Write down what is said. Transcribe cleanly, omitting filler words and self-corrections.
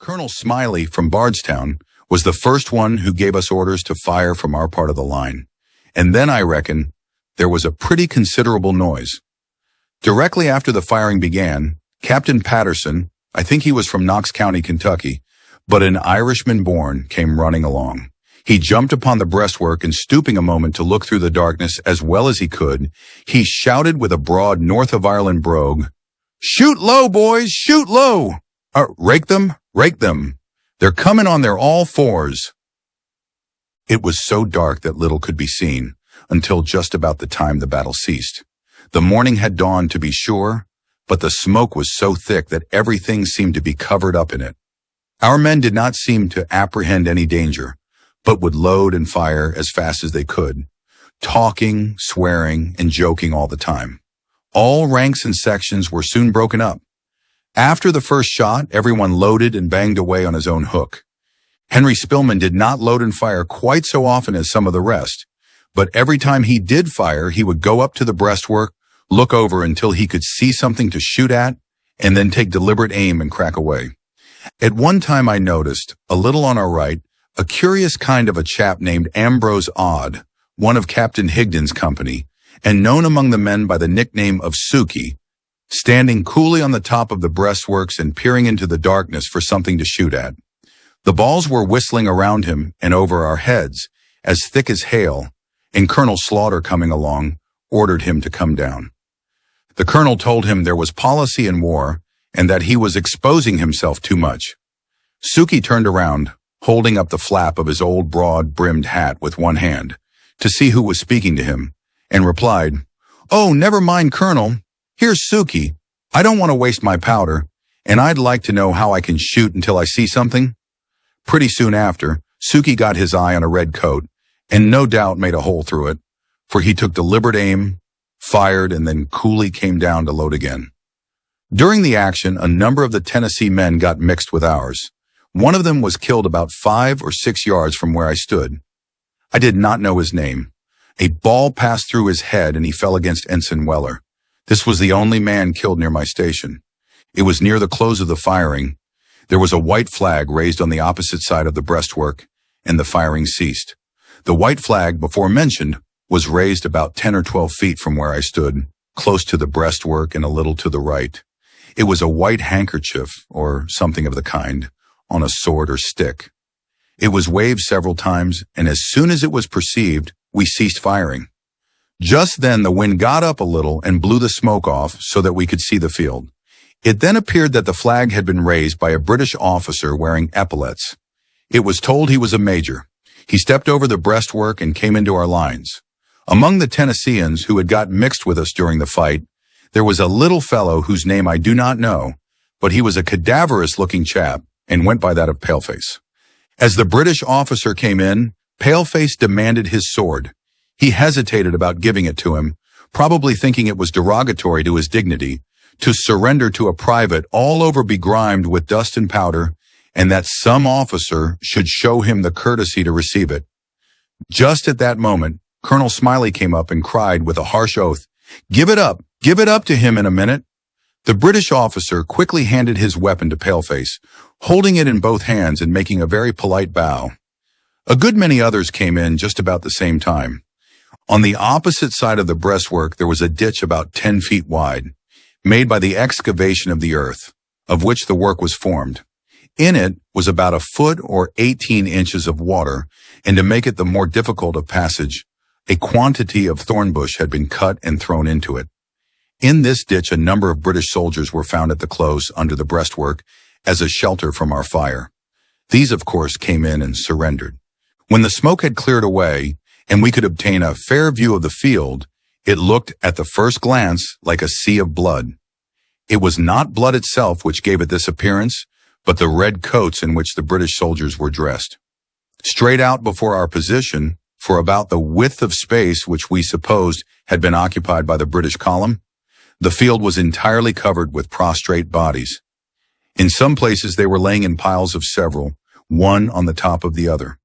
Colonel Smiley from Bardstown was the first one who gave us orders to fire from our part of the line. And then I reckon there was a pretty considerable noise. Directly after the firing began, Captain Patterson, I think he was from Knox County, Kentucky, but an Irishman born, came running along. He jumped upon the breastwork and, stooping a moment to look through the darkness as well as he could, he shouted with a broad North of Ireland brogue, "Shoot low, boys, shoot low! Rake them, rake them. They're coming on their all fours." It was so dark that little could be seen until just about the time the battle ceased. The morning had dawned, to be sure, but the smoke was so thick that everything seemed to be covered up in it. Our men did not seem to apprehend any danger, but would load and fire as fast as they could, talking, swearing, and joking all the time. All ranks and sections were soon broken up. After the first shot, everyone loaded and banged away on his own hook. Henry Spillman did not load and fire quite so often as some of the rest, but every time he did fire, he would go up to the breastwork, look over until he could see something to shoot at, and then take deliberate aim and crack away. At one time I noticed, a little on our right, a curious kind of a chap named Ambrose Odd, one of Captain Higdon's company, and known among the men by the nickname of Suki, standing coolly on the top of the breastworks and peering into the darkness for something to shoot at. The balls were whistling around him and over our heads, as thick as hail, and Colonel Slaughter, coming along, ordered him to come down. The colonel told him there was policy in war and that he was exposing himself too much. Suki turned around, holding up the flap of his old broad-brimmed hat with one hand, to see who was speaking to him, and replied, "Oh, never mind, Colonel. Here's Suki. I don't want to waste my powder, and I'd like to know how I can shoot until I see something." Pretty soon after, Suki got his eye on a red coat, and no doubt made a hole through it, for he took deliberate aim, fired, and then coolly came down to load again. During the action, a number of the Tennessee men got mixed with ours. One of them was killed about 5 or 6 yards from where I stood. I did not know his name. A ball passed through his head and he fell against Ensign Weller. This was the only man killed near my station. It was near the close of the firing. There was a white flag raised on the opposite side of the breastwork, and the firing ceased. The white flag, before mentioned, was raised about 10 or 12 feet from where I stood, close to the breastwork and a little to the right. It was a white handkerchief, or something of the kind, on a sword or stick. It was waved several times, and as soon as it was perceived, we ceased firing. Just then the wind got up a little and blew the smoke off so that we could see the field. It then appeared that the flag had been raised by a British officer wearing epaulets. It was told he was a major. He stepped over the breastwork and came into our lines. Among the Tennesseans who had got mixed with us during the fight, there was a little fellow whose name I do not know, but he was a cadaverous-looking chap and went by that of Paleface. As the British officer came in, Paleface demanded his sword. He hesitated about giving it to him, probably thinking it was derogatory to his dignity, to surrender to a private all over begrimed with dust and powder, and that some officer should show him the courtesy to receive it. Just at that moment, Colonel Smiley came up and cried with a harsh oath, Give it up to him in a minute." The British officer quickly handed his weapon to Paleface, holding it in both hands and making a very polite bow. A good many others came in just about the same time. On the opposite side of the breastwork there was a ditch about 10 feet wide, made by the excavation of the earth, of which the work was formed. In it was about a foot or 18 inches of water, and to make it the more difficult of passage, a quantity of thornbush had been cut and thrown into it. In this ditch a number of British soldiers were found at the close under the breastwork as a shelter from our fire. These, of course, came in and surrendered. When the smoke had cleared away and we could obtain a fair view of the field, it looked at the first glance like a sea of blood. It was not blood itself which gave it this appearance, but the red coats in which the British soldiers were dressed. Straight out before our position, for about the width of space which we supposed had been occupied by the British column, the field was entirely covered with prostrate bodies. In some places they were laying in piles of several, one on the top of the other.